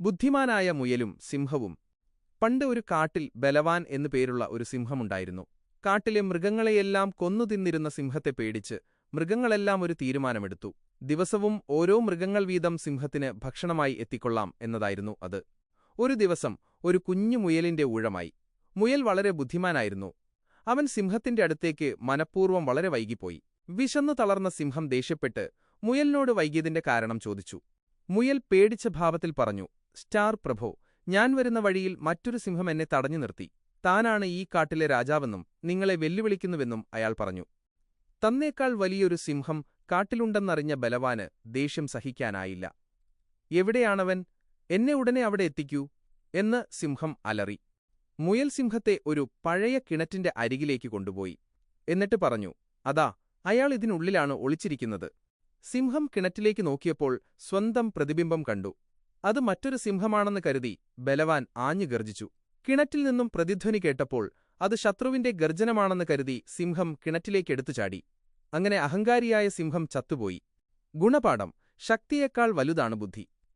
ബുദ്ധിമാനായ മുയലും സിംഹവും. പണ്ട് ഒരു കാട്ടിൽ ബലവാൻ എന്നു പേരുള്ള ഒരു സിംഹമുണ്ടായിരുന്നു. കാട്ടിലെ മൃഗങ്ങളെയെല്ലാം കൊന്നു തിന്നിരുന്ന സിംഹത്തെ പേടിച്ച് മൃഗങ്ങളെല്ലാം ഒരു തീരുമാനമെടുത്തു. ദിവസവും ഓരോ മൃഗങ്ങൾ വീതം സിംഹത്തിന് ഭക്ഷണമായി എത്തിക്കൊള്ളാം എന്നതായിരുന്നു അത്. ഒരു ദിവസം ഒരു കുഞ്ഞു മുയലിന്റെ ഊഴമായി. മുയൽ വളരെ ബുദ്ധിമാനായിരുന്നു. അവൻ സിംഹത്തിന്റെ അടുത്തേക്ക് മനഃപൂർവ്വം വളരെ വൈകിപ്പോയി. വിശന്നു തളർന്ന സിംഹം ദേഷ്യപ്പെട്ട് മുയലിനോട് വൈകിയതിന്റെ കാരണം ചോദിച്ചു. മുയൽ പേടിച്ച ഭാവത്തിൽ പറഞ്ഞു, സ്റ്റാർ പ്രഭോ, ഞാൻ വരുന്ന വഴിയിൽ മറ്റൊരു സിംഹം എന്നെ തടഞ്ഞു നിർത്തി. താനാണ് ഈ കാട്ടിലെ രാജാവെന്നും നിങ്ങളെ വെല്ലുവിളിക്കുന്നുവെന്നും അയാൾ പറഞ്ഞു. തന്നേക്കാൾ വലിയൊരു സിംഹം കാട്ടിലുണ്ടെന്നറിഞ്ഞ ബലവാന് ദേഷ്യം സഹിക്കാനായില്ല. എവിടെയാണവൻ? എന്നെ ഉടനെ അവിടെ എത്തിക്കൂ എന്ന് സിംഹം അലറി. മുയൽ സിംഹത്തെ ഒരു പഴയ കിണറ്റിന്റെ അരികിലേക്ക് കൊണ്ടുപോയി. എന്നിട്ട് പറഞ്ഞു, അതാ, അയാൾ ഇതിനുള്ളിലാണ് ഒളിച്ചിരിക്കുന്നത്. സിംഹം കിണറ്റിലേക്ക് നോക്കിയപ്പോൾ സ്വന്തം പ്രതിബിംബം കണ്ടു. അത് മറ്റൊരു സിംഹമാണെന്ന് കരുതി ബലവാൻ ആഞ്ഞു ഗർജിച്ചു. കിണറ്റിൽ നിന്നും പ്രതിധ്വനി കേട്ടപ്പോൾ അത് ശത്രുവിന്റെ ഗർജനമാണെന്ന് കരുതി സിംഹം കിണറ്റിലേക്കെടുത്തു ചാടി. അങ്ങനെ അഹങ്കാരിയായ സിംഹം ചത്തുപോയി. ഗുണപാഠം: ശക്തിയേക്കാൾ വലുതാണ് ബുദ്ധി.